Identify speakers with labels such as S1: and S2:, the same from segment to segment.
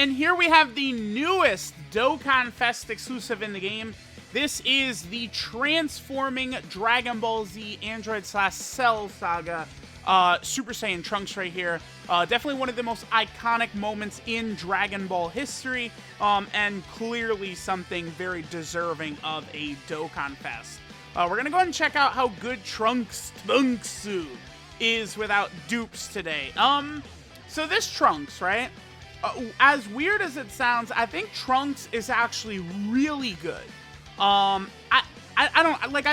S1: And here we have the newest DOKKANFEST exclusive in the game. This is the transforming Dragon Ball Z Android/Cell Saga Super Saiyan Trunks right here. Definitely one of the most iconic moments in Dragon Ball history, and clearly something very deserving of a DOKKANFEST. We're going to go ahead and check out how good Trunks is without dupes today. So this Trunks, right? As weird as it sounds, I think Trunks is actually really good. I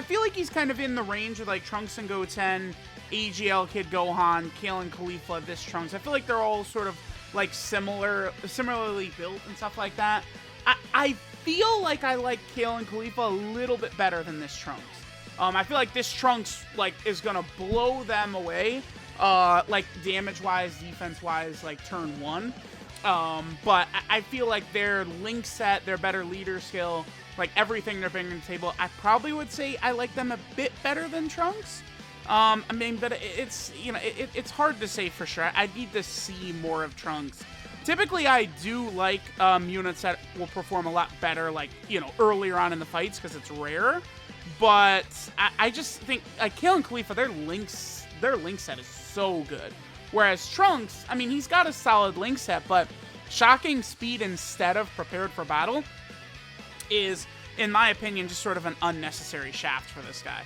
S1: feel like he's kind of in the range of like Trunks and Goten, AGL Kid Gohan, Kale and Khalifa, this Trunks. I feel like they're all sort of like similarly built and stuff like that. I feel like I like Kale and Khalifa a little bit better than this Trunks. I feel like this Trunks like is gonna blow them away, like damage-wise, defense-wise, like turn one. But I feel like their link set, their better leader skill, like everything they're bringing to the table, I probably would say I like them a bit better than Trunks. I mean, but it's, you know, it's hard to say for sure. I need to see more of Trunks. Typically, I do like units that will perform a lot better, like, you know, earlier on in the fights because it's rare. But I just think, like, Kale and Khalifa, their link set is so good. Whereas Trunks, I mean, he's got a solid link set, but shocking speed instead of prepared for battle is, in my opinion, just sort of an unnecessary shaft for this guy.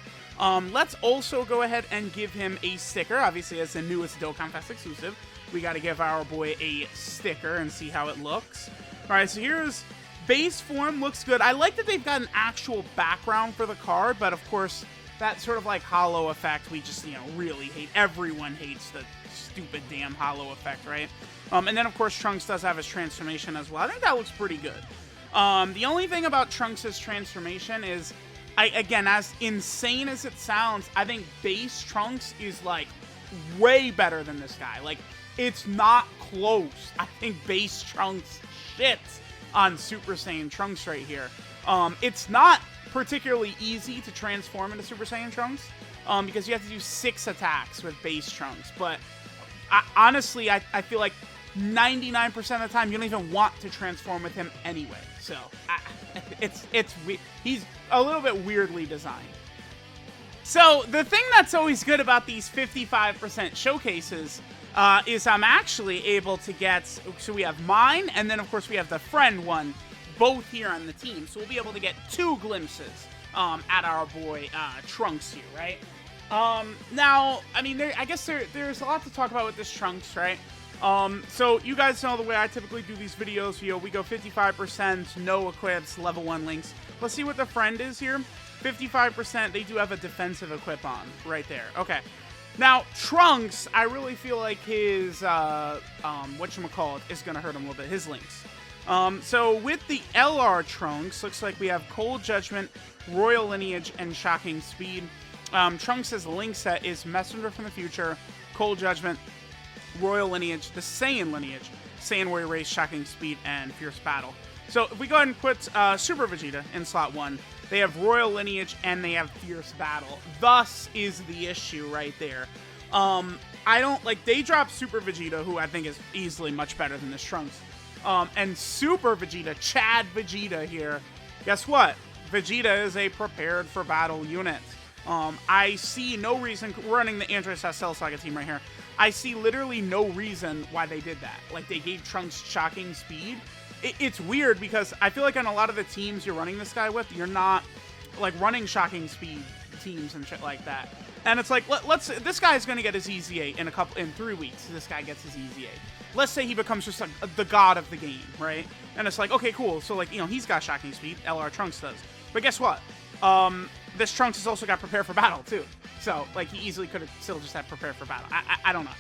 S1: Let's also go ahead and give him a sticker. Obviously, as the newest DOKKANFEST exclusive, we got to give our boy a sticker and see how it looks. All right, so here's base form. Looks good. I like that they've got an actual background for the card, but of course, that sort of like hollow effect we just, you know, really hate. Everyone hates the stupid damn hollow effect, right? And then, of course, Trunks does have his transformation as well. I think that looks pretty good. The only thing about Trunks' transformation is, again, as insane as it sounds, I think base Trunks is, like, way better than this guy. Like, it's not close. I think base Trunks shits on Super Saiyan Trunks right here. It's not particularly easy to transform into Super Saiyan Trunks, because you have to do 6 attacks with base Trunks. But honestly, I feel like 99% of the time you don't even want to transform with him anyway. So he's a little bit weirdly designed. So the thing that's always good about these 55% showcases is I'm actually able to get, so we have mine, and then of course we have the friend one, both here on the team. So we'll be able to get 2 glimpses at our boy Trunks here, right? Now, I mean, I guess there's a lot to talk about with this Trunks, right? So you guys know the way I typically do these videos. You know, we go 55%, no equips, level 1 links. Let's see what the friend is here. 55%, they do have a defensive equip on right there. Okay. Now, Trunks, I really feel like his, whatchamacallit, is going to hurt him a little bit, his links. So with the LR Trunks, looks like we have Cold Judgment, Royal Lineage, and Shocking Speed. Trunks' link set is Messenger from the Future, Cold Judgment, Royal Lineage, the Saiyan Lineage, Saiyan Warrior Race, Shocking Speed, and Fierce Battle. So if we go ahead and put Super Vegeta in slot 1, they have Royal Lineage and they have Fierce Battle. Thus is the issue right there. I don't, like, they dropped Super Vegeta, who I think is easily much better than this Trunks. And Super Vegeta, Chad Vegeta here, guess what? Vegeta is a prepared for battle unit. I see no reason, we're running the Android/Cell Saga team right here. I see literally no reason why they did that. Like, they gave Trunks Shocking Speed. It's weird because I feel like on a lot of the teams you're running this guy with, you're not, like, running Shocking Speed teams and shit like that. And it's like, this guy's gonna get his EZA in 3 weeks. This guy gets his EZA. Let's say he becomes just like the god of the game, right? And it's like, okay, cool. So, like, you know, he's got Shocking Speed. LR Trunks does. But guess what? This Trunks has also got Prepare for Battle, too. So, like, he easily could have still just had Prepare for Battle. I don't know.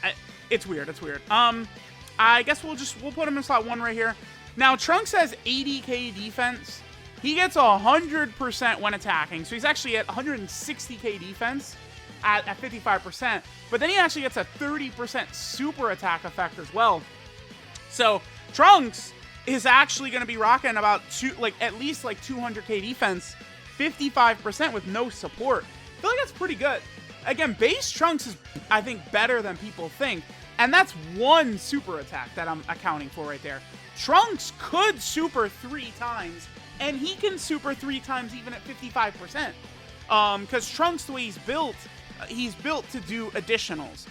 S1: It's weird. It's weird. I guess we'll put him in slot 1 right here. Now, Trunks has 80k defense. He gets 100% when attacking. So he's actually at 160k defense at 55%. But then he actually gets a 30% super attack effect as well. So Trunks is actually going to be rocking about at least 200k defense, 55% with no support. I feel like that's pretty good. Again, base Trunks is, I think, better than people think. And that's one super attack that I'm accounting for right there. Trunks could super 3 times, and he can super 3 times even at 55%. Because Trunks, the way he's built to do additionals.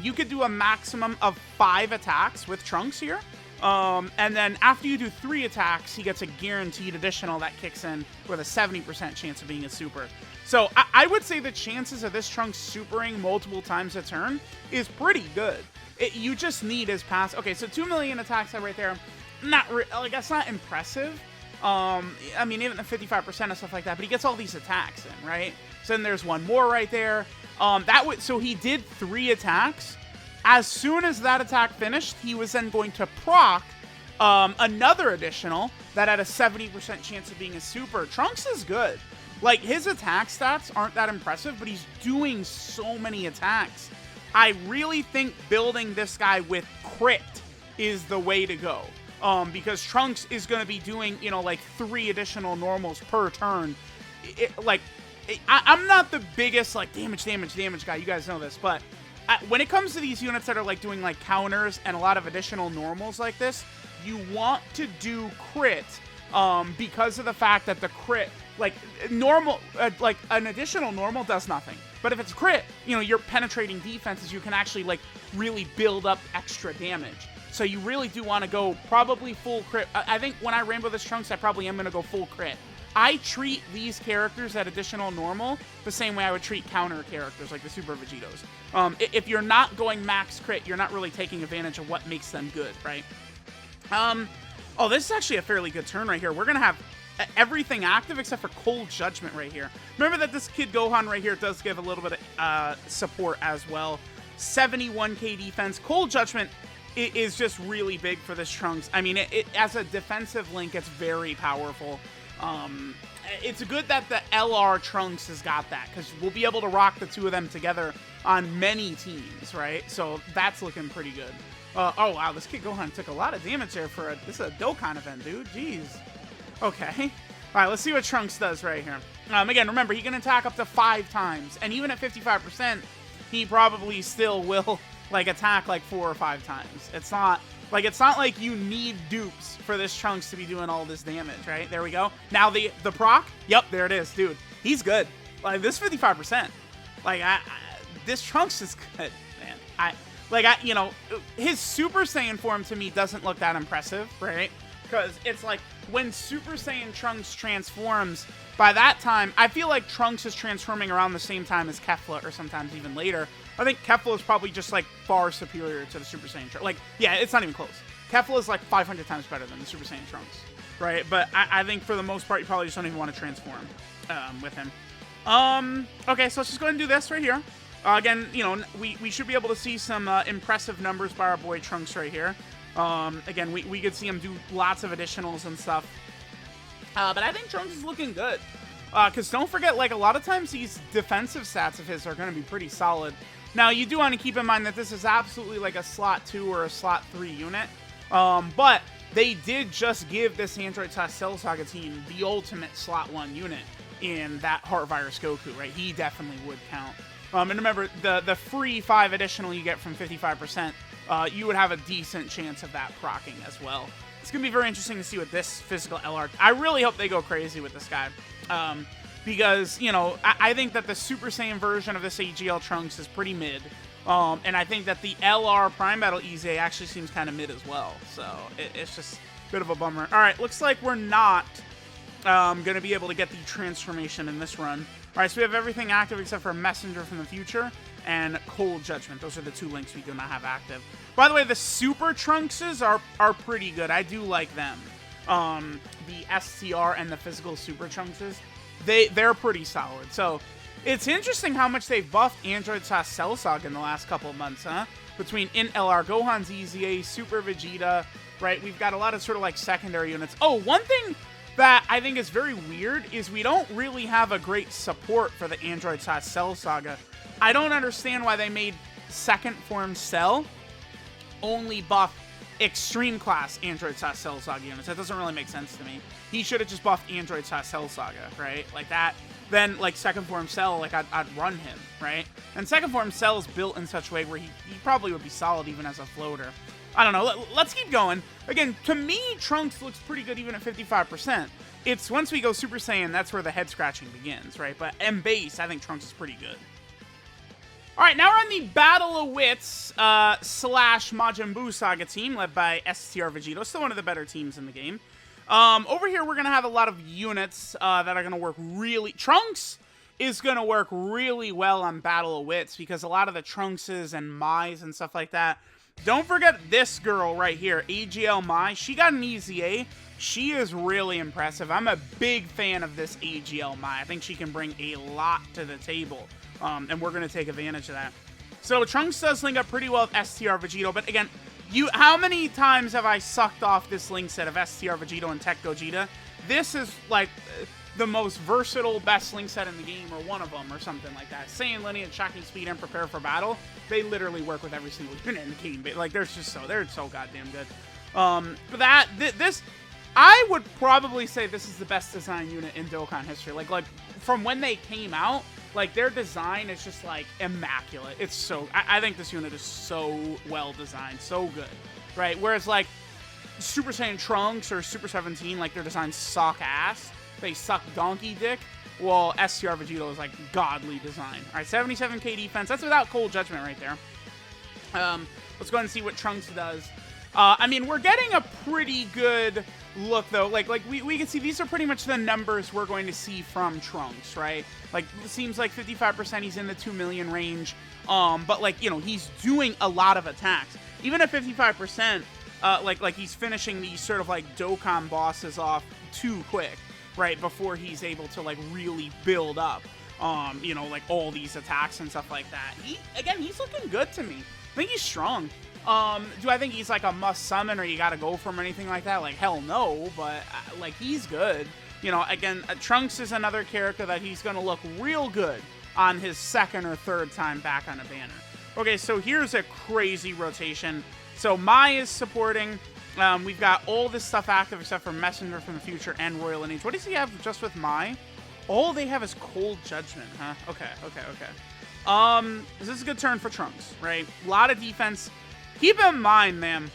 S1: You could do a maximum of 5 attacks with Trunks here. And then after you do 3 attacks, he gets a guaranteed additional that kicks in with a 70% chance of being a super. So I would say the chances of this Trunks supering multiple times a turn is pretty good. You just need his pass. Okay, so 2 million attacks right there. That's not impressive. I mean, even the 55% and stuff like that, but he gets all these attacks in, right? So then there's one more right there. So he did 3 attacks. As soon as that attack finished, he was then going to proc another additional that had a 70% chance of being a super. Trunks is good. Like, his attack stats aren't that impressive, but he's doing so many attacks. I really think building this guy with crit is the way to go. Because Trunks is going to be doing, like 3 additional normals per turn. I'm not the biggest, like, damage guy. You guys know this, but when it comes to these units that are like doing like counters and a lot of additional normals like this, you want to do crit because of the fact that the crit, like normal, like an additional normal does nothing. But if it's crit, you're penetrating defenses, you can actually like really build up extra damage. So you really do want to go probably full crit. I think when I rainbow this Trunks, I probably am going to go full crit. I treat these characters at additional normal the same way I would treat counter characters like the Super Vegetos. If you're not going max crit, you're not really taking advantage of what makes them good, right? Oh, this is actually a fairly good turn right here. We're going to have everything active except for Cold Judgment right here. Remember that this Kid Gohan right here does give a little bit of support as well. 71k defense. Cold Judgment is just really big for this Trunks. I mean, it as a defensive link, it's very powerful. It's good that the LR Trunks has got that, because we'll be able to rock the 2 of them together on many teams, right? So that's looking pretty good. Oh, wow, this Kid Gohan took a lot of damage there for this is a Dokkan event, dude. Jeez. Okay. All right, let's see what Trunks does right here. Again, remember, he can attack up to 5 times, and even at 55%, he probably still will, like, attack, like, 4 or 5 times. It's not like you need dupes for this Trunks to be doing all this damage, right? There we go. Now the proc. Yep, there it is, dude. He's good. Like, this 55%. Like, this Trunks is good, man. His Super Saiyan form to me doesn't look that impressive, right? Because it's like when Super Saiyan Trunks transforms, by that time, I feel like Trunks is transforming around the same time as Kefla, or sometimes even later. I think Kefla is probably just, like, far superior to the Super Saiyan Trunks. Like, yeah, it's not even close. Kefla is, like, 500 times better than the Super Saiyan Trunks, right? But I think for the most part, you probably just don't even want to transform with him. Okay, so let's just go ahead and do this right here. Again, we should be able to see some impressive numbers by our boy Trunks right here. Again, we could see him do lots of additionals and stuff. But I think Trunks is looking good. Because don't forget, like, a lot of times these defensive stats of his are going to be pretty solid. Now, you do want to keep in mind that this is absolutely like a slot 2 or a slot 3 unit. But they did just give this Android Cell Saga team the ultimate slot 1 unit in that Heart Virus Goku, right? He definitely would count. And remember, the free 5 additional you get from 55%, you would have a decent chance of that proccing as well. It's going to be very interesting to see what this physical LR... I really hope they go crazy with this guy. Because, I think that the Super Saiyan version of this AGL Trunks is pretty mid. And I think that the LR Prime Battle EZ actually seems kind of mid as well. So, it's just a bit of a bummer. Alright, looks like we're not going to be able to get the transformation in this run. Alright, so we have everything active except for Messenger from the Future and Cold Judgment. Those are the 2 links we do not have active. By the way, the Super Trunkses are pretty good. I do like them. The STR and the physical Super Trunkses, they're pretty solid. So it's interesting how much they've buffed Android Cell Saga in the last couple of months, huh? Between LR, Gohan's EZA, Super Vegeta, right? We've got a lot of sort of like secondary units. Oh, one thing that I think is very weird is we don't really have a great support for the Android Cell Saga. I don't understand why they made second form Cell only buff extreme class Android Cell Saga units. That doesn't really make sense to me. He should have just buffed Android Cell Saga, right? Like that then like second form Cell, like I'd run him, right? And second form Cell is built in such a way where he probably would be solid even as a floater. I don't know. Let's keep going. Again, to me, Trunks looks pretty good even at 55%. It's once we go Super Saiyan, that's where the head scratching begins, right? But M base, I think Trunks is pretty good. All right, now we're on the Battle of Wits / Majin Buu Saga team, led by STR Vegito, still one of the better teams in the game. Over here, we're going to have a lot of units that are going to work really... Trunks is going to work really well on Battle of Wits because a lot of the Trunkses and Mai's and stuff like that. Don't forget this girl right here, AGL Mai. She got an easy A. She is really impressive. I'm a big fan of this AGL Mai. I think she can bring a lot to the table, and we're going to take advantage of that. So Trunks does link up pretty well with STR Vegito, but again, how many times have I sucked off this link set of STR Vegito and Tech Gogeta? This is like the most versatile, best link set in the game, or one of them, or something like that. Saiyan Lineage, Shocking Speed, and Prepare for Battle. They literally work with every single unit in the game. Like, they're so goddamn good. I would probably say this is the best design unit in Dokkan history. Like from when they came out, like their design is just like immaculate. It's so, I think this unit is so well designed, so good, right? Whereas like Super Saiyan Trunks or Super 17, like their designs suck ass. They suck donkey dick. Well, STR Vegito is like godly design. All right, 77k defense. That's without Cold Judgment right there. Let's go ahead and see what Trunks does. I mean, we're getting a pretty good look, though. Like we can see these are pretty much the numbers we're going to see from Trunks, right? Like, it seems like 55% he's in the 2 million range. But, like, you know, he's doing a lot of attacks. Even at 55%, like he's finishing these sort of, like, Dokkan bosses off too quick, right? Before he's able to, like, really build up, you know, like, all these attacks and stuff like that. He's looking good to me. I think he's strong. Do I think he's like a must summon or you gotta go for him or anything like that? Like, hell no, but like, he's good. You know, again, Trunks is another character that he's gonna look real good on his second or third time back on a banner. Okay, so here's a crazy rotation. So Mai is supporting. We've got all this stuff active except for Messenger from the Future and Royal Lineage. What does he have just with Mai? All they have is Cold Judgment, huh? Okay. This is a good turn for Trunks, right? A lot of defense. Keep in mind, man,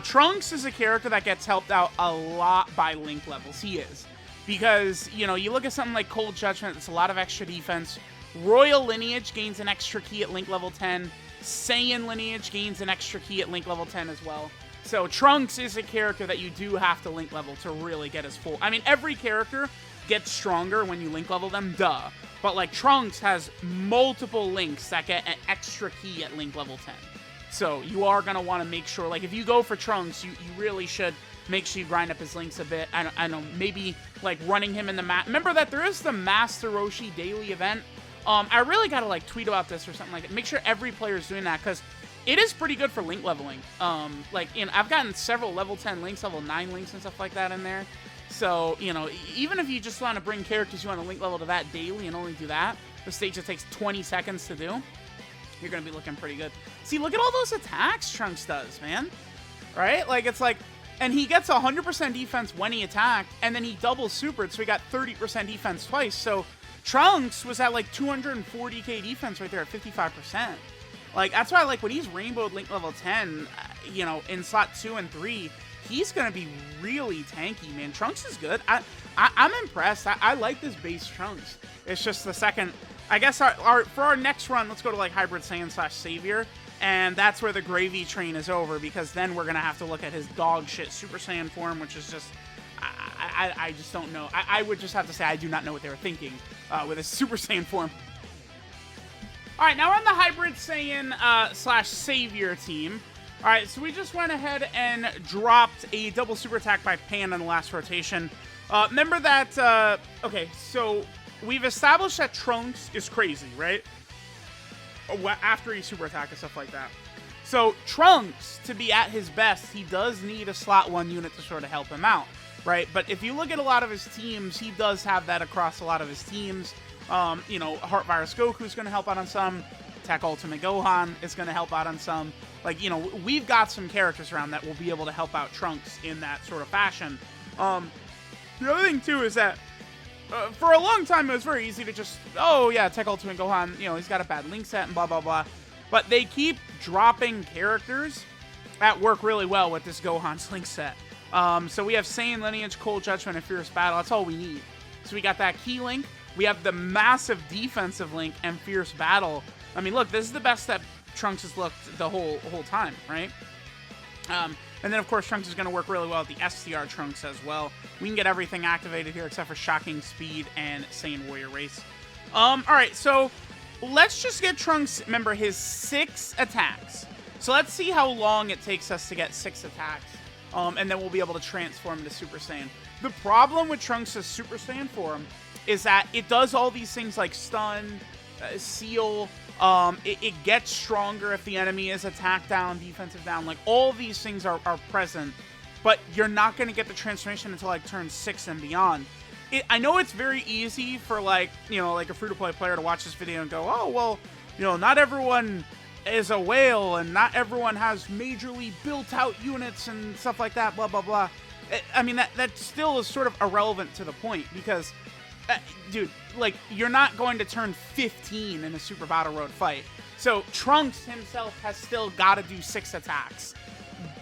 S1: Trunks is a character that gets helped out a lot by link levels. He is. Because, you know, you look at something like Cold Judgment, it's a lot of extra defense. Royal Lineage gains an extra key at link level 10. Saiyan Lineage gains an extra key at link level 10 as well. So Trunks is a character that you do have to link level to really get his full... I mean, every character gets stronger when you link level them, duh. But, like, Trunks has multiple links that get an extra key at link level 10. So you are going to want to make sure, like, if you go for Trunks, you really should make sure you grind up his links a bit. I don't know, maybe, like, running him in the map. Remember that there is the Master Roshi daily event. I really got to, like, tweet about this or something like that. Make sure every player is doing that, because it is pretty good for link leveling. Like, you know, I've gotten several level 10 links, level 9 links and stuff like that in there. So, you know, even if you just want to bring characters you want to link level to that daily and only do that, the stage that takes 20 seconds to do, you're going to be looking pretty good. See, look at all those attacks Trunks does, man. Right? Like, it's like... And he gets 100% defense when he attacked, and then he doubles supered, so he got 30% defense twice. So, Trunks was at, like, 240k defense right there at 55%. Like, that's why, like, when he's rainbowed link level 10, you know, in slot 2 and 3, he's going to be really tanky, man. Trunks is good. I'm impressed. I like this base Trunks. It's just the second... I guess for our next run, let's go to, like, Hybrid Saiyan / Savior, and that's where the gravy train is over, because then we're going to have to look at his dog shit Super Saiyan form, which is just... I just don't know. I would just have to say I do not know what they were thinking with his Super Saiyan form. Alright, now we're on the Hybrid Saiyan / Savior team. Alright, so we just went ahead and dropped a double super attack by Pan in the last rotation. Remember that... okay, so... We've established that Trunks is crazy, right? After he super attack and stuff like that. So, Trunks, to be at his best, he does need a slot 1 unit to sort of help him out, right? But if you look at a lot of his teams, he does have that across a lot of his teams. You know, Heart Virus Goku's going to help out on some. Tech Ultimate Gohan is going to help out on some. Like, you know, we've got some characters around that will be able to help out Trunks in that sort of fashion. The other thing, too, is that for a long time, it was very easy to just, oh yeah, Tech Ultimate Gohan, you know, he's got a bad link set and blah, blah, blah. But they keep dropping characters that work really well with this Gohan's link set. So we have Saiyan Lineage, Cold Judgment, and Fierce Battle. That's all we need. So we got that key link. We have the massive defensive link and Fierce Battle. I mean, look, this is the best that Trunks has looked the whole time, right? And then, of course, Trunks is going to work really well with the STR Trunks as well. We can get everything activated here except for Shocking Speed and Saiyan Warrior Race. All right, so let's just get Trunks, remember, his 6 attacks. So let's see how long it takes us to get 6 attacks. And then we'll be able to transform into Super Saiyan. The problem with Trunks' Super Saiyan form is that it does all these things like stun, seal. It gets stronger if the enemy is attack down, defensive down. Like, all these things are present, but you're not going to get the transformation until like turn 6 and beyond. I know it's very easy for, like, you know, like a free-to-play player to watch this video and go, oh, well, you know, not everyone is a whale and not everyone has majorly built-out units and stuff like that, blah, blah, blah. I mean, that still is sort of irrelevant to the point because, dude, like, you're not going to turn 15 in a Super Battle Road fight. So Trunks himself has still got to do 6 attacks.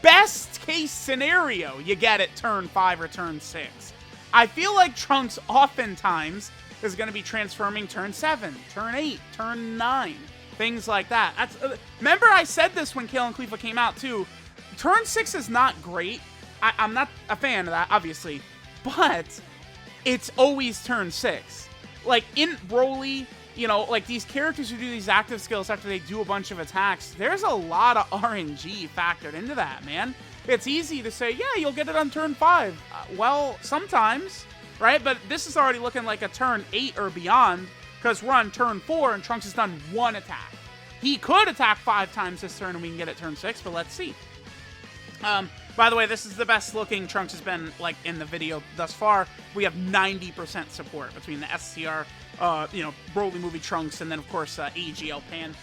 S1: Best case scenario, you get it turn 5 or turn 6. I feel like Trunks oftentimes is going to be transforming turn 7, turn 8, turn 9, things like that. Remember I said this when Kale and Cleafa came out too. Turn 6 is not great. I'm not a fan of that, obviously, but it's always turn 6. Like, in Broly, you know, like, these characters who do these active skills after they do a bunch of attacks, there's a lot of RNG factored into that, man. It's easy to say, yeah, you'll get it on turn 5. Well, sometimes, right? But this is already looking like a turn 8 or beyond, because we're on turn 4 and Trunks has done 1 attack. He could attack 5 times this turn and we can get it turn 6, but let's see. By the way, this is the best looking Trunks has been, like, in the video thus far. We have 90% support between the SCR, you know, Broly movie Trunks, and then, of course, AGL Pan.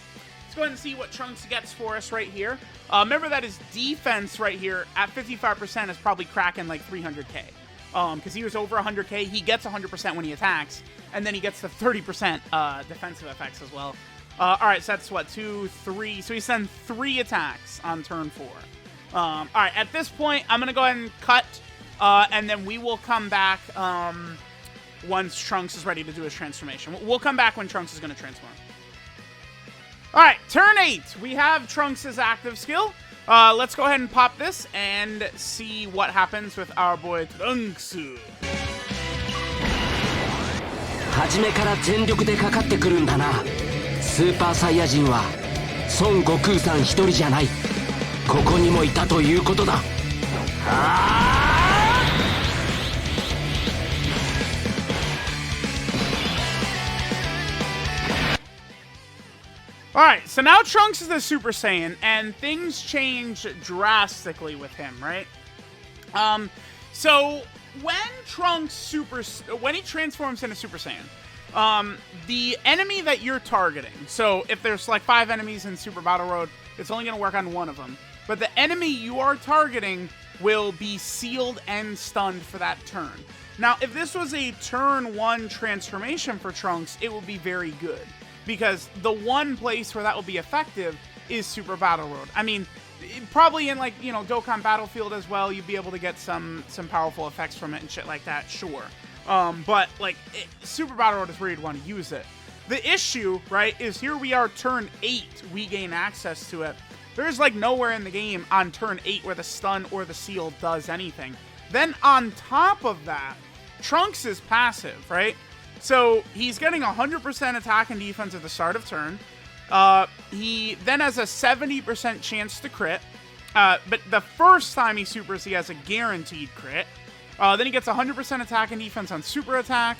S1: Let's go ahead and see what Trunks gets for us right here. Remember that his defense right here at 55% is probably cracking like 300k. Because he was over 100k. He gets 100% when he attacks, and then he gets the 30% defensive effects as well. All right, so that's what, 2, 3. So he sends 3 attacks on turn 4. All right, at this point, I'm going to go ahead and cut, and then we will come back once Trunks is ready to do his transformation. We'll come back when Trunks is going to transform. All right, turn 8. We have Trunks' active skill. Let's go ahead and pop this and see what happens with our boy Trunks.
S2: 初めから全力でかかってくるんだな。スーパーサイヤ人は孫悟空さん一人じゃない。ここにもいたということだ。
S1: Alright, so now Trunks is the Super Saiyan, and things change drastically with him, right? So when when he transforms into Super Saiyan, the enemy that you're targeting, so if there's like 5 enemies in Super Battle Road, it's only going to work on 1 of them. But the enemy you are targeting will be sealed and stunned for that turn. Now, if this was a turn 1 transformation for Trunks, it would be very good. Because the one place where that will be effective is Super Battle Road. I mean, probably in, like, you know, Dokkan Battlefield as well, you'd be able to get some powerful effects from it and shit like that, sure. But, like, Super Battle Road is where you'd want to use it. The issue, right, is here we are turn 8, we gain access to it. There's, like, nowhere in the game on turn 8 where the stun or the seal does anything. Then on top of that, Trunks is passive, right? So he's getting 100% attack and defense at the start of turn. He then has a 70% chance to crit. But the first time he supers, he has a guaranteed crit. Then he gets 100% attack and defense on super attack.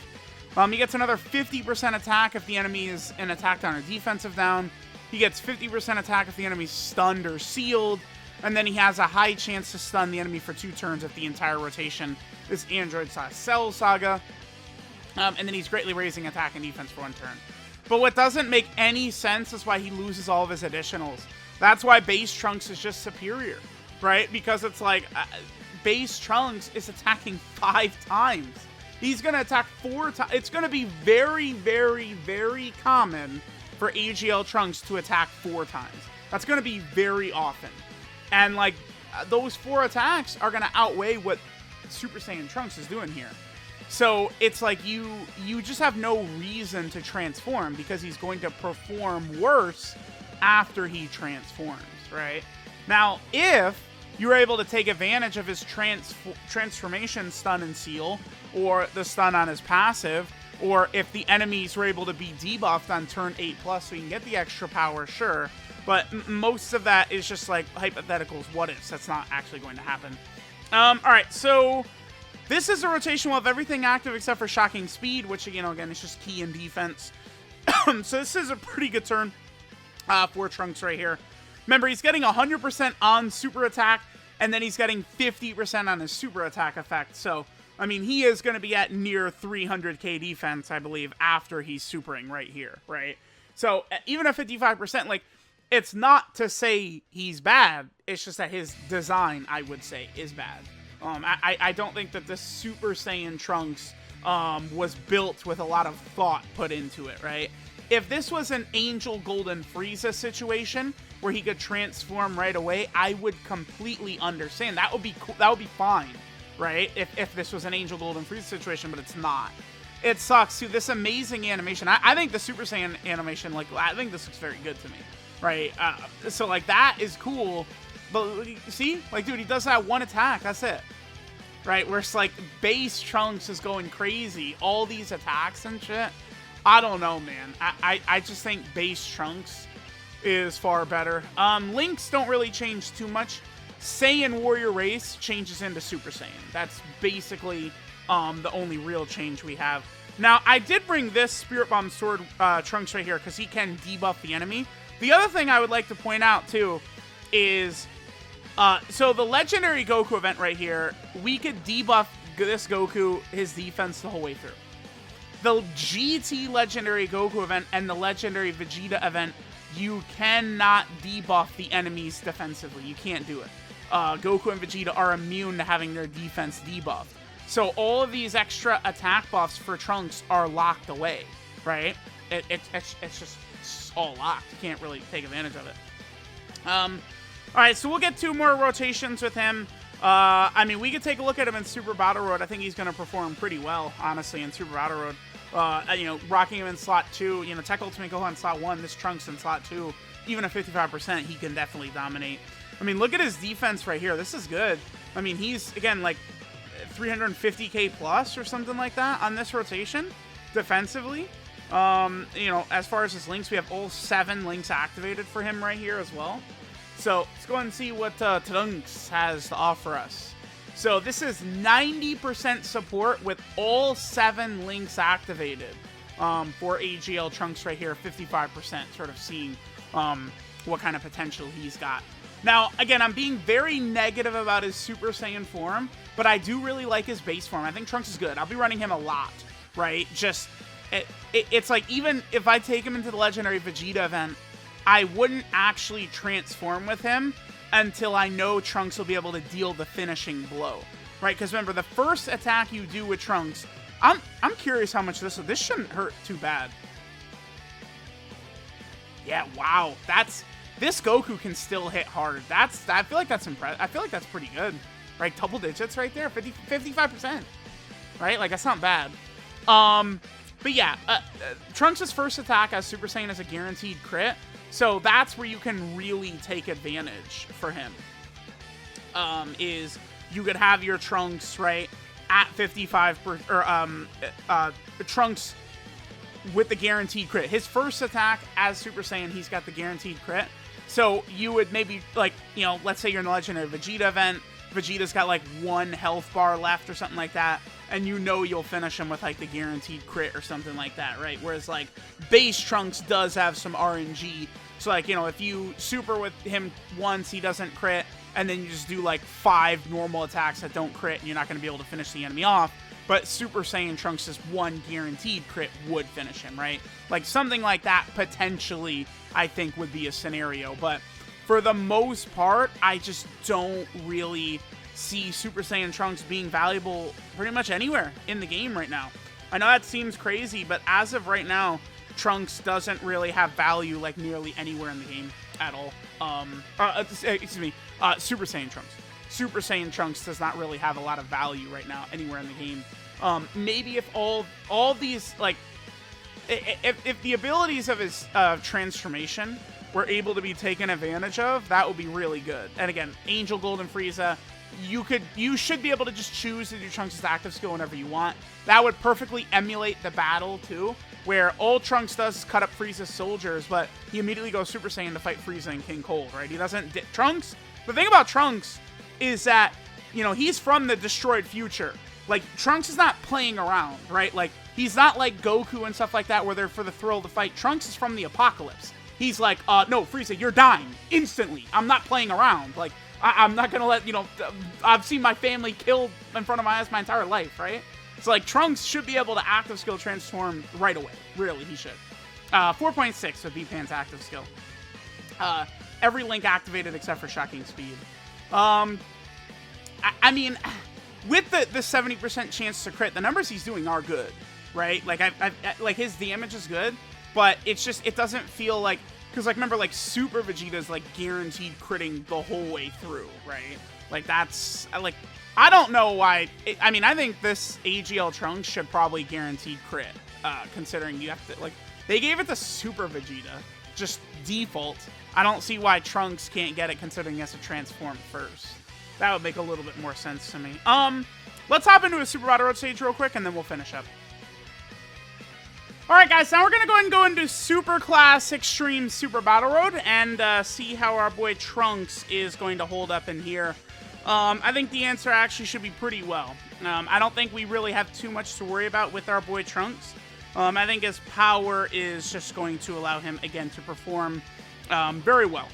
S1: He gets another 50% attack if the enemy is an attack down or defensive down. He gets 50% attack if the enemy's stunned or sealed. And then he has a high chance to stun the enemy for 2 turns if the entire rotation is Android/Cell Saga. And then he's greatly raising attack and defense for 1 turn. But what doesn't make any sense is why he loses all of his additionals. That's why base Trunks is just superior, right? Because it's like, base Trunks is attacking 5 times. He's going to attack 4 times. It's going to be very, very, very common for AGL Trunks to attack 4 times. That's going to be very often. And, like, those 4 attacks are going to outweigh what Super Saiyan Trunks is doing here. So it's like you just have no reason to transform because he's going to perform worse after he transforms, right? Now, if you're able to take advantage of his transformation stun and seal, or the stun on his passive, or if the enemies were able to be debuffed on turn 8+, so you can get the extra power, sure. But most of that is just like hypotheticals, what ifs. That's not actually going to happen. Alright, so this is a rotation. We'll have everything active except for Shocking Speed, which, you know, again, is just key in defense. So this is a pretty good turn for Trunks right here. Remember, he's getting 100% on super attack, and then he's getting 50% on his super attack effect. So, I mean, he is going to be at near 300k defense, I believe, after he's supering right here, right? So, even at 55%, like, it's not to say he's bad. It's just that his design, I would say, is bad. I don't think that this Super Saiyan Trunks was built with a lot of thought put into it, right? If this was an Angel Golden Frieza situation where he could transform right away, I would completely understand. That would be cool. That would be fine, right? If this was an Angel Golden Frieza situation, but it's not. It sucks, too. This amazing animation. I think the Super Saiyan animation, like, I think this looks very good to me, right? So, like, that is cool. But, see? Like, dude, he does that one attack. That's it. Right? Where it's like, base Trunks is going crazy. All these attacks and shit. I don't know, man. I just think base Trunks is far better. Links don't really change too much. Saiyan Warrior Race changes into Super Saiyan. That's basically the only real change we have. Now, I did bring this Spirit Bomb Sword Trunks right here because he can debuff the enemy. The other thing I would like to point out, too, is... so the Legendary Goku event right here, we could debuff this Goku, his defense, the whole way through. The GT Legendary Goku event and the Legendary Vegeta event, you cannot debuff the enemies defensively. You can't do it. Goku and Vegeta are immune to having their defense debuffed. So all of these extra attack buffs for Trunks are locked away, right? It's just all locked. You can't really take advantage of it. Alright, so we'll get 2 more rotations with him. I mean, we could take a look at him in Super Battle Road. I think he's going to perform pretty well, honestly, in Super Battle Road. You know, rocking him in slot 2, you know, Tech Ultimate Gohan in slot 1, this Trunks in slot 2, even at 55%, he can definitely dominate. I mean, look at his defense right here. This is good. I mean, he's, again, like 350k plus or something like that on this rotation, defensively. You know, as far as his links, we have all 7 links activated for him right here as well. So, let's go ahead and see what Trunks has to offer us. So, this is 90% support with all 7 links activated for AGL Trunks right here, 55%, sort of seeing what kind of potential he's got. Now, again, I'm being very negative about his Super Saiyan form, but I do really like his base form. I think Trunks is good. I'll be running him a lot, right? Just, it's like, even if I take him into the Legendary Vegeta event, I wouldn't actually transform with him until I know Trunks will be able to deal the finishing blow, right? Because remember, the first attack you do with Trunks, I'm curious how much this shouldn't hurt too bad. Yeah, wow, this Goku can still hit hard. I feel like that's impressive. I feel like that's pretty good, right? Double digits right there, 55%, right? Like, that's not bad. But yeah, Trunks' first attack as Super Saiyan is a guaranteed crit. So that's where you can really take advantage for him. Is you could have your Trunks, right, at 55%, or Trunks with the guaranteed crit. His first attack as Super Saiyan, he's got the guaranteed crit. So you would maybe, like, you know, let's say you're in the Legendary Vegeta event, Vegeta's got like 1 health bar left or something like that, and you know you'll finish him with like the guaranteed crit or something like that, right? Whereas like base Trunks does have some RNG. So like, you know, if you super with him once, he doesn't crit, and then you just do like 5 normal attacks that don't crit, and you're not going to be able to finish the enemy off. But Super Saiyan Trunks' 1 guaranteed crit would finish him, right? Like something like that potentially, I think, would be a scenario. But for the most part, I just don't really see Super Saiyan Trunks being valuable pretty much anywhere in the game right now. I know that seems crazy, but as of right now, Trunks doesn't really have value like nearly anywhere in the game at all. Excuse me, Super Saiyan Trunks. Super Saiyan Trunks does not really have a lot of value right now anywhere in the game. Maybe if all these, like, if the abilities of his transformation were able to be taken advantage of, that would be really good. And again, Angel Gold and Frieza, you should be able to just choose to do Trunks' active skill whenever you want. That would perfectly emulate the battle too, where all Trunks does is cut up Frieza's soldiers, but he immediately goes Super Saiyan to fight Frieza and King Cold, right? He doesn't... Trunks... The thing about Trunks is that, you know, he's from the destroyed future. Like, Trunks is not playing around, right? Like, he's not like Goku and stuff like that where they're for the thrill of the fight. Trunks is from the apocalypse. He's like, no, Frieza, you're dying instantly. I'm not playing around. Like, I'm not gonna let, you know, I've seen my family killed in front of my eyes my entire life, right? So, like, Trunks should be able to active skill transform right away. Really, he should. 4.6 with B-Pan's active skill. Every link activated except for Shocking Speed. I mean, with the 70% chance to crit, the numbers he's doing are good, right? Like, like, his damage is good, but it's just, it doesn't feel like, because, like, remember, like, Super Vegeta's, like, guaranteed critting the whole way through, right? Like, that's, like, I don't know why, I mean, I think this AGL Trunks should probably guaranteed crit, considering you have to, like, they gave it to Super Vegeta, just default. I don't see why Trunks can't get it considering he has to transform first. That would make a little bit more sense to me. Let's hop into a Super Battle Road stage real quick, and then we'll finish up. Alright, guys, now we're going to go ahead and go into Super Class Extreme Super Battle Road and see how our boy Trunks is going to hold up in here. I think the answer actually should be pretty well. I don't think we really have too much to worry about with our boy Trunks. I think his power is just going to allow him, again, to perform very well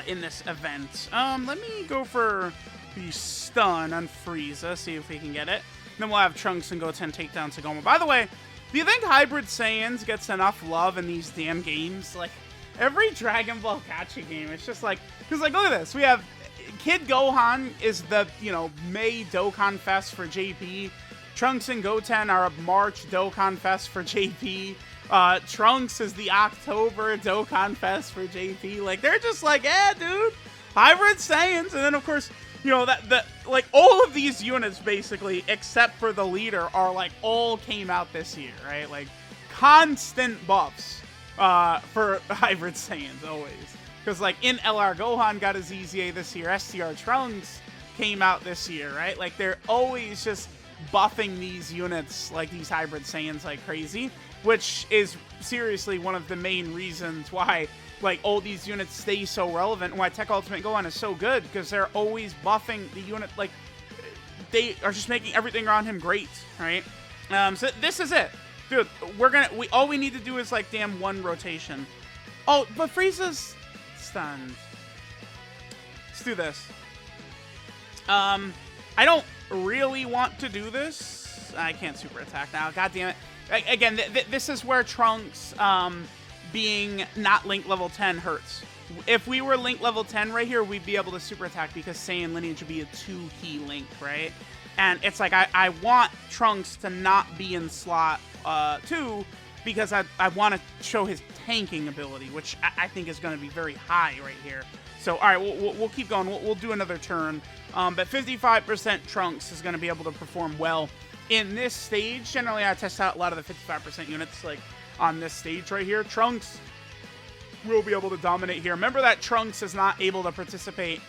S1: in this event. Let me go for the stun on Frieza, see if we can get it. Then we'll have Trunks and Goten take down Sagoma. By the way, do you think Hybrid Saiyans gets enough love in these damn games? Like, every Dragon Ball gacha game, it's just like, because, like, look at this. We have Kid Gohan is the, you know, May Dokkan Fest for JP. Trunks and Goten are a March Dokkan Fest for JP. Trunks is the October Dokkan Fest for JP. Like, they're just like, yeah, dude, Hybrid Saiyans. And then, of course, you know, like, all of these units, basically, except for the leader, are, like, all came out this year, right? Like, constant buffs for Hybrid Saiyans, always. Because, like, in LR Gohan got a ZZA this year. STR Trunks came out this year, right? Like, they're always just buffing these units, like these Hybrid Saiyans, like crazy, which is seriously one of the main reasons why, like, all these units stay so relevant and why Tech Ultimate Gohan is so good, because they're always buffing the unit. Like, they are just making everything around him great, right? So this is it, dude. All we need to do is, like, damn one rotation. Oh, but Frieza's stunned. Let's do this. I don't really want to do this. I can't super attack now. God damn it. Again, this is where Trunks being not Link level 10 hurts. If we were Link level 10 right here, we'd be able to super attack because Saiyan lineage would be a 2-key Link, right? And it's like, I want Trunks to not be in slot 2 because I want to show his tanking ability, which I think is going to be very high right here. So, all right, we'll keep going. We'll do another turn. But 55% Trunks is going to be able to perform well in this stage. Generally, I test out a lot of the 55% units, like, on this stage right here. Trunks will be able to dominate here. Remember that Trunks is not able to participate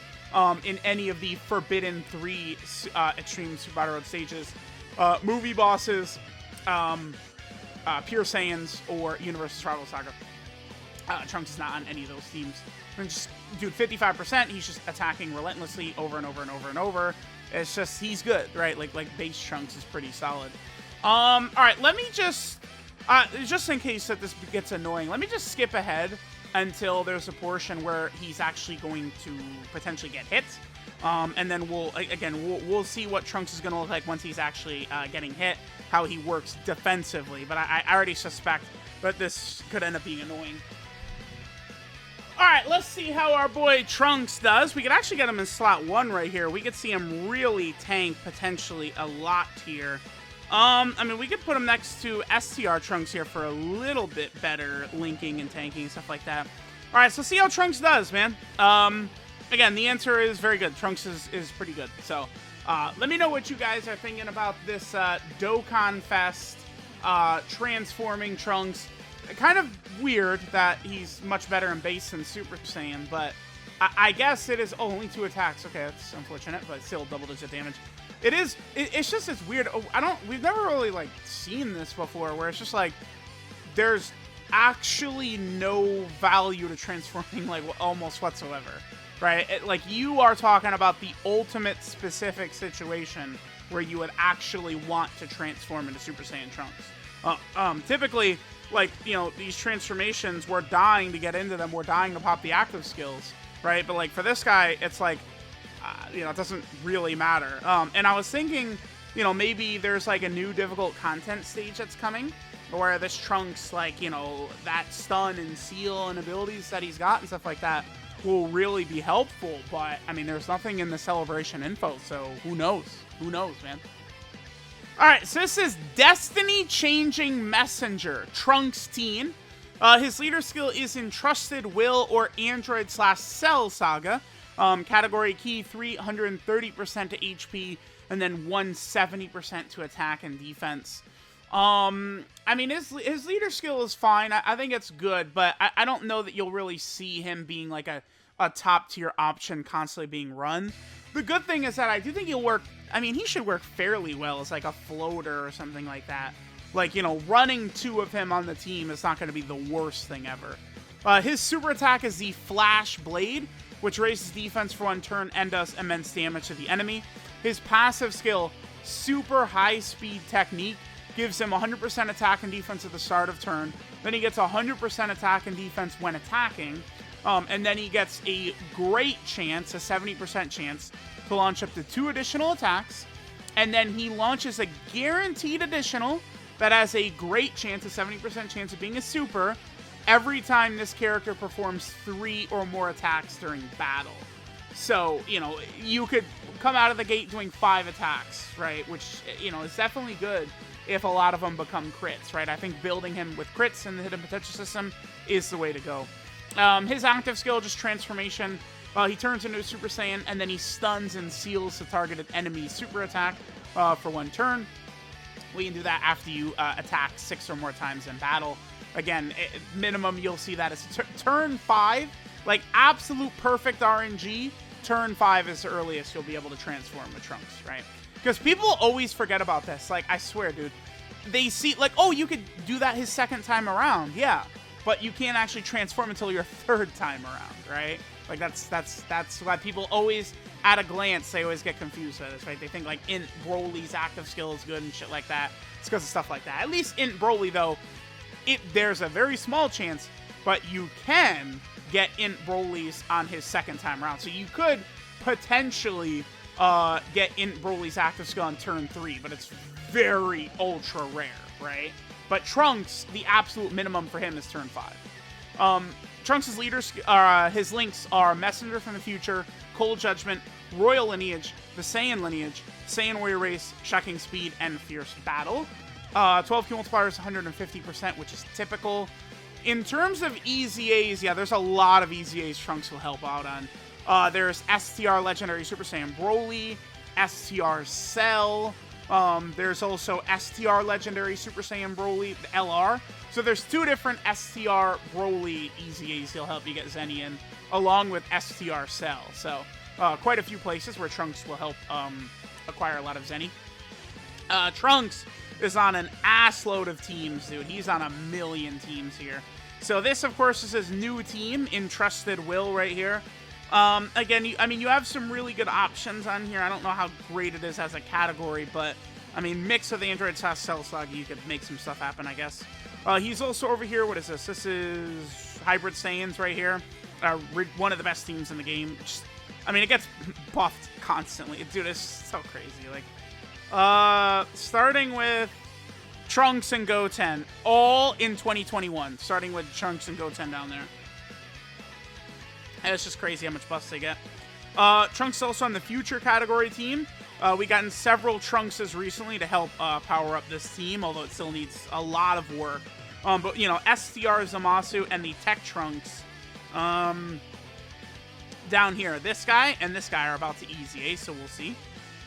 S1: in any of the Forbidden 3 Extreme Super Battle Road stages. Movie bosses, Pure Saiyans, or Universe's Rival Saga. Trunks is not on any of those teams. And just, dude, 55%, he's just attacking relentlessly over and over and over and over. It's just, he's good, right? Like base Trunks is pretty solid. All right, let me just in case that this gets annoying, let me just skip ahead until there's a portion where he's actually going to potentially get hit. And then we'll see what Trunks is going to look like once he's actually getting hit, how he works defensively. But I already suspect that this could end up being annoying. Alright, let's see how our boy Trunks does. We could actually get him in slot 1 right here. We could see him really tank potentially a lot here. I mean, we could put him next to STR Trunks here for a little bit better linking and tanking and stuff like that. Alright, so see how Trunks does, man. Again, the answer is very good. Trunks is pretty good. So, let me know what you guys are thinking about this DOKKANFEST transforming Trunks. Kind of weird that he's much better in base than Super Saiyan, but I guess it is only 2 attacks. Okay, that's unfortunate, but still double-digit damage. It's just this weird. We've never really like seen this before, where it's just like there's actually no value to transforming like almost whatsoever, right? Like you are talking about the ultimate specific situation where you would actually want to transform into Super Saiyan Trunks. Typically, like, you know, these transformations, we're dying to get into them. We're dying to pop the active skills, right? But, like, for this guy, it's like, you know, it doesn't really matter. And I was thinking, you know, maybe there's, like, a new difficult content stage that's coming where this Trunks, like, you know, that stun and seal and abilities that he's got and stuff like that will really be helpful. But, I mean, there's nothing in the celebration info, so who knows? Who knows, man? Alright, so this is Destiny-Changing Messenger, Trunks Teen. His leader skill is Entrusted Will or Android/Cell Saga. Category key 330% to HP, and then 170% to attack and defense. I mean, his leader skill is fine. I think it's good, but I don't know that you'll really see him being like a top-tier option constantly being run. The good thing is that I do think he'll work. I mean, he should work fairly well as like a floater or something like that. Like, you know, running 2 of him on the team is not going to be the worst thing ever. His super attack is the Flash Blade, which raises defense for 1 turn and does immense damage to the enemy. His passive skill, Super High Speed Technique, gives him 100% attack and defense at the start of turn. Then he gets 100% attack and defense when attacking. And then he gets a great chance, a 70% chance, to launch up to 2 additional attacks. And then he launches a guaranteed additional that has a great chance, a 70% chance of being a super, every time this character performs 3 or more attacks during battle. So, you know, you could come out of the gate doing 5 attacks, right? Which, you know, is definitely good if a lot of them become crits, right? I think building him with crits in the hidden potential system is the way to go. His active skill, just transformation. He turns into a Super Saiyan, and then he stuns and seals the targeted enemy super attack for 1 turn. We can do that after you attack 6 or more times in battle. Again, minimum you'll see that as turn 5, like absolute perfect RNG. Turn 5 is the earliest you'll be able to transform with Trunks, right? Because people always forget about this. Like, I swear, dude. They see, like, oh, you could do that his 2nd time around. Yeah. But you can't actually transform until your 3rd time around, right? Like, that's why people always, at a glance, they always get confused by this, right? They think, like, Int Broly's active skill is good and shit like that. It's because of stuff like that. At least Int Broly, though, there's a very small chance, but you can get Int Broly's on his 2nd time around. So you could potentially get Int Broly's active skill on turn 3, but it's very ultra rare, right? But Trunks, the absolute minimum for him is turn 5. Trunks' leaders, his links are Messenger from the Future, Cold Judgment, Royal Lineage, the Saiyan Lineage, Saiyan Warrior Race, Shocking Speed, and Fierce Battle. 12 key multiplier is 150%, which is typical. In terms of EZAs, yeah, there's a lot of EZAs Trunks will help out on. There's STR Legendary Super Saiyan Broly, STR Cell. There's also STR Legendary Super Saiyan Broly, the LR. So there's 2 different STR Broly EZAs he'll help you get Zenny in, along with STR Cell. So quite a few places where Trunks will help acquire a lot of Zenny. Trunks is on an assload of teams, dude. He's on 1,000,000 teams here. So this, of course, is his new team, Entrusted Will, right here. Again, you have some really good options on here. I don't know how great it is as a category, but, I mean, mix of the Android/Cell Saga, you could make some stuff happen, I guess. He's also over here, what is this? This is Hybrid Saiyans right here. One of the best teams in the game. Just, I mean, it gets buffed constantly. Dude, it's so crazy. Like, starting with Trunks and Goten, all in 2021. Starting with Trunks and Goten down there. And it's just crazy how much buffs they get. Trunks is also on the future category team. We gotten several Trunkses recently to help power up this team, although it still needs a lot of work. But, you know, STR Zamasu and the Tech Trunks down here. This guy and this guy are about to easy, so we'll see.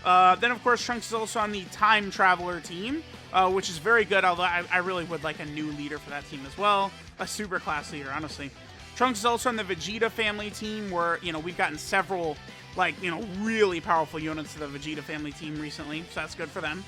S1: Then, of course, Trunks is also on the Time Traveler team, which is very good, although I really would like a new leader for that team as well. A super class leader, honestly. Trunks is also on the Vegeta family team, where, you know, we've gotten several, like, you know, really powerful units to the Vegeta family team recently, so that's good for them.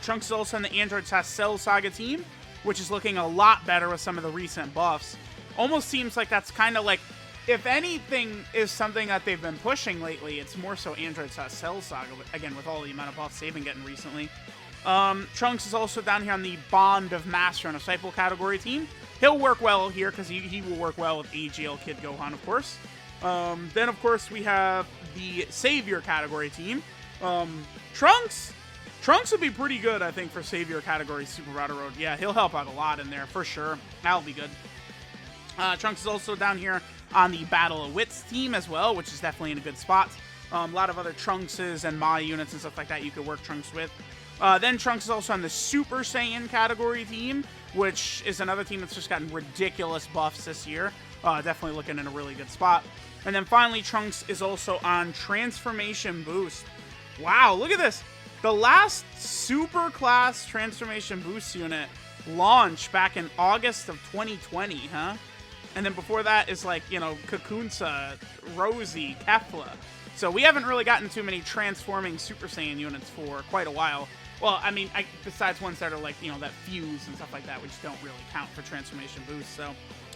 S1: Trunks is also on the Android/Cell Saga team, which is looking a lot better with some of the recent buffs. Almost seems like that's kind of like, if anything is something that they've been pushing lately, it's more so Android/Cell Saga, again, with all the amount of buffs they've been getting recently. Trunks is also down here on the Bond of Master and Disciple category team. He'll work well here because he will work well with AGL Kid Gohan, of course. Then, of course, we have the Savior category team. Trunks would be pretty good, I think, for Savior category Super Battle Road. Yeah, he'll help out a lot in there, for sure. That'll be good. Trunks is also down here on the Battle of Wits team as well, which is definitely in a good spot. A lot of other Trunkses and Maya units and stuff like that you could work Trunks with. Then Trunks is also on the Super Saiyan category team, which is another team that's just gotten ridiculous buffs this year. Definitely looking in a really good spot. And then finally, Trunks is also on Transformation Boost. Wow, look at this. The last super class Transformation Boost unit launched back in August of 2020, huh? And then before that is like, you know, Kakunsa, Rosie, Kefla. So we haven't really gotten too many transforming Super Saiyan units for quite a while. Well, I mean, besides ones that are like, you know, that fuse and stuff like that, which don't really count for Transformation Boost. So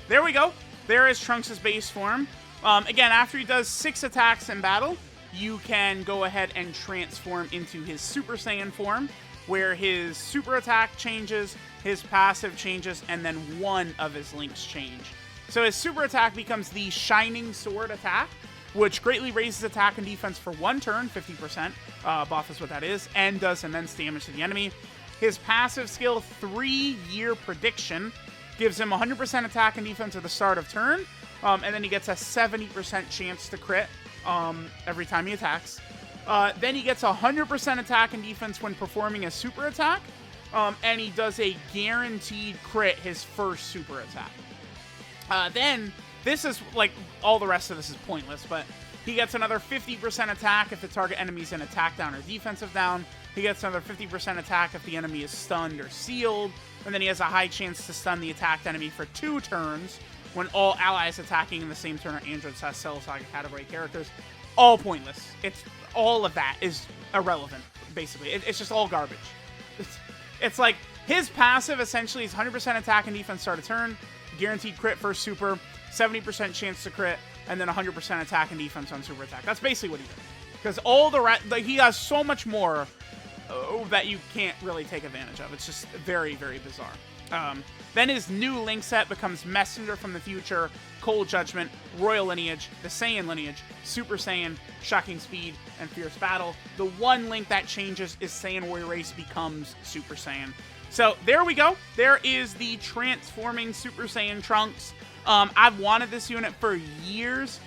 S1: there we go. There is Trunks' base form. Again, after he does 6 attacks in battle, you can go ahead and transform into his Super Saiyan form, where his super attack changes, his passive changes, and then one of his links change. So his super attack becomes the Shining Sword attack, which greatly raises attack and defense for 1 turn, 50%, buff is what that is, and does immense damage to the enemy. His passive skill, 3-Year Prediction, gives him 100% attack and defense at the start of turn, and then he gets a 70% chance to crit every time he attacks. Then he gets 100% attack and defense when performing a super attack, and he does a guaranteed crit his first super attack. Then, this is, like, all the rest of this is pointless, but he gets another 50% attack if the target enemy is in attack down or defensive down. He gets another 50% attack if the enemy is stunned or sealed. And then he has a high chance to stun the attacked enemy for 2 turns when all allies attacking in the same turn are Android/Cell Saga category characters. All pointless. All of that is irrelevant, basically. It's just all garbage. It's like, his passive essentially is 100% attack and defense start of turn, guaranteed crit first super, 70% chance to crit, and then 100% attack and defense on super attack. That's basically what he does. Because all the rest, like, he has so much more that you can't really take advantage of. It's just very, very bizarre. Then his new link set becomes Messenger from the Future, Cold Judgment, Royal Lineage, the Saiyan Lineage, Super Saiyan, Shocking Speed, and Fierce Battle. The one link that changes is Saiyan Warrior Race becomes Super Saiyan. So there we go. There is the transforming Super Saiyan Trunks. I've wanted this unit for years.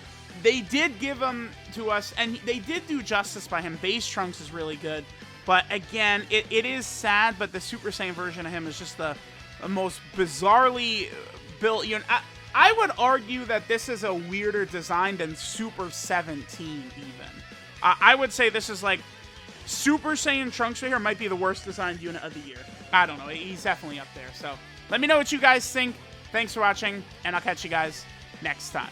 S1: They did give him to us, and they did do justice by him. Base Trunks is really good. But again, it is sad, but the Super Saiyan version of him is just the most bizarrely built unit. I would argue that this is a weirder design than Super 17 even. I would say this is like Super Saiyan Trunks right here might be the worst designed unit of the year. I don't know. He's definitely up there. So let me know what you guys think. Thanks for watching, and I'll catch you guys next time.